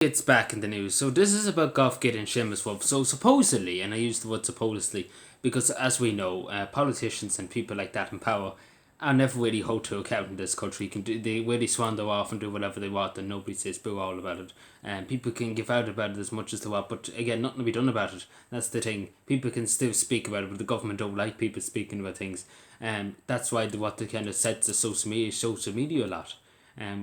It's back in the news. So this is about Golfgate and Seamus Wolf. So supposedly, and I use the word supposedly because as we know, politicians and people like that in power are never really held to account in this country. They really swander off and do whatever they want, and nobody says boo all about it. And people can give out about it as much as they want, but again, nothing to be done about it. That's the thing. People can still speak about it, but the government don't like people speaking about things. And that's why what they kind of sets the social media a lot.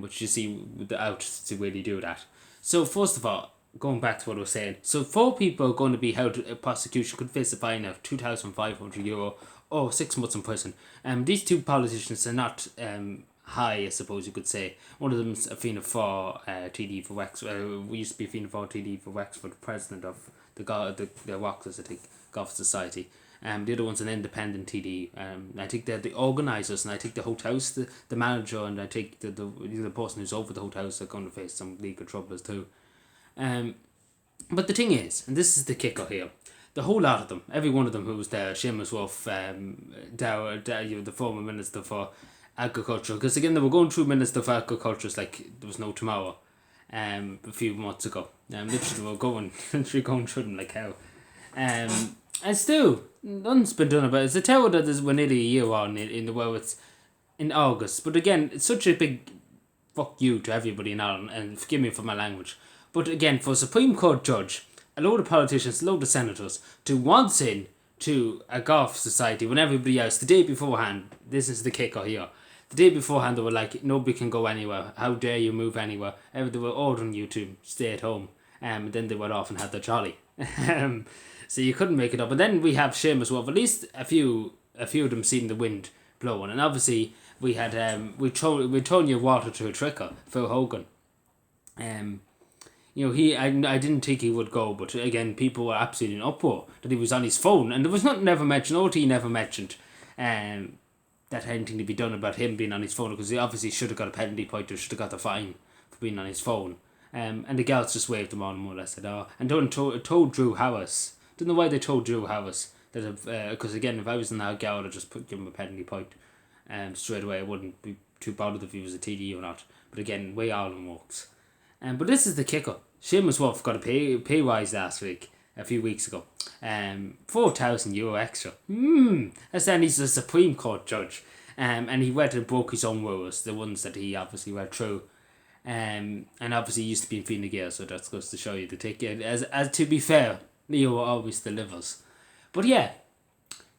Which you see out to really do that. So first of all, going back to what I was saying, so 4 people are going to be held prosecution could face a fine of €2,500 or 6 months in prison. These two politicians are not high, I suppose you could say. One of them's a Fianna Fáil TD for Wexford. We used to be Fianna Fáil TD for Wexford, president of the Rockers, I think, Golf Society. The other one's an independent TD. I think they're the organisers, and I think the hotels, the manager, and I think the person who's over the hotels are going to face some legal troubles too. But the thing is, and this is the kicker here, the whole lot of them, every one of them who was there, Seamus Wolf, the former Minister for Agriculture, because again they were going through Minister for Agriculture like there was no tomorrow. A few months ago, literally they were going through them like hell. And still, nothing's been done about it. It's a terror that we're nearly a year on in the world. It's in August. But again, it's such a big fuck you to everybody in Ireland, and forgive me for my language. But again, for a Supreme Court judge, a load of politicians, a load of senators, to once in to a golf society when everybody else, the day beforehand, this is the kicker here, the day beforehand they were like, nobody can go anywhere, how dare you move anywhere, they were ordering you to stay at home, and then they went off and had their jolly. So you couldn't make it up. And then we have Seamus Wolf. At least a few of them seen the wind blowing. And obviously we had we thrown your water to a tricker, Phil Hogan. I didn't think he would go, but again, people were absolutely in uproar that he was on his phone, and there was nothing ever mentioned. OT never mentioned that anything to be done about him being on his phone, because he obviously should have got a penalty point or should have got the fine for being on his phone. And the girls just waved him on more or less. And then told Drew Harris. Don't know why they told Drew Harris that because again, if I was in that girl, I'd just give him a penalty point straight away. I wouldn't be too bothered if he was a TD or not. But again, way Ireland works. But this is the kicker. Seamus Wolf got a pay rise last week, a few weeks ago. €4,000 extra. That's then he's a Supreme Court judge. And he went and broke his own rules, the ones that he obviously went through. And obviously he used to be in Fine Gael, so that's goes to show you the take it. As to be fair, Leo always delivers. But yeah,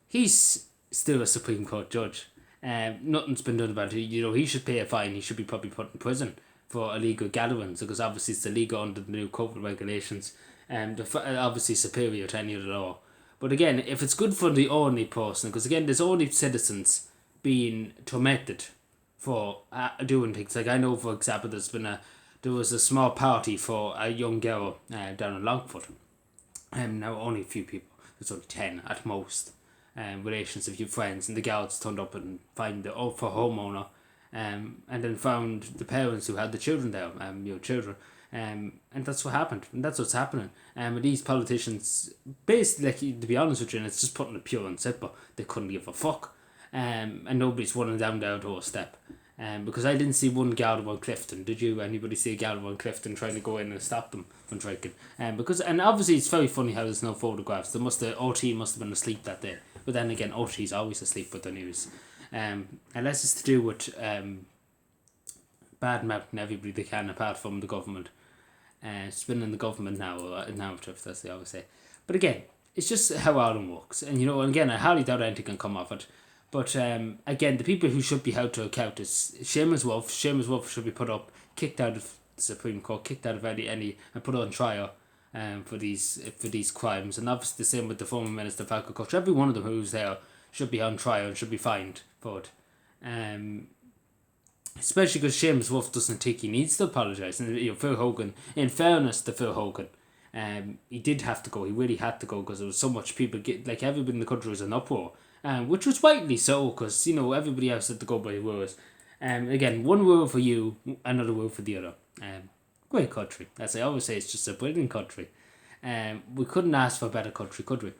he's still a Supreme Court judge. Nothing's been done about it. He should pay a fine. He should be probably put in prison for illegal gatherings, because obviously it's illegal under the new COVID regulations. Obviously superior to any other law. But again, if it's good for the only person, because again, there's only citizens being tormented for doing things. Like I know, for example, there was a small party for a young girl down in Longford. Now only a few people. There's only 10 at most. Relations, a few friends, and the girls turned up and found the for homeowner, and then found the parents who had the children there, children, and that's what happened, and that's what's happening. And these politicians, basically, like, to be honest with you, and it's just putting it pure and simple, they couldn't give a fuck, and nobody's running down their doorstep. Because I didn't see one Galway on Clifton. Did you? Anybody see a Galway on Clifton trying to go in and stop them from drinking? And obviously it's very funny how there's no photographs. OT must have been asleep that day. But then again, OT's always asleep with the news. Unless it's to do with bad mouthing everybody they can apart from the government. Spinning the government narrative, that's what they always say. But again, it's just how Ireland works. And and again, I highly doubt anything can come of it. But again, the people who should be held to account is Seamus Wolf. Seamus Wolf should be put up, kicked out of the Supreme Court, kicked out of any and put on trial for these crimes. And obviously the same with the former Minister of Agriculture. Every one of them who's there should be on trial and should be fined for it. Especially because Seamus Wolf doesn't think he needs to apologise. And Phil Hogan, in fairness to Phil Hogan, he did have to go. He really had to go because there was so much people everybody in the country was in uproar. Which was rightly so, because everybody else had to go by rules. Again, one rule for you, another rule for the other. Great country, as I always say, it's just a brilliant country. We couldn't ask for a better country, could we?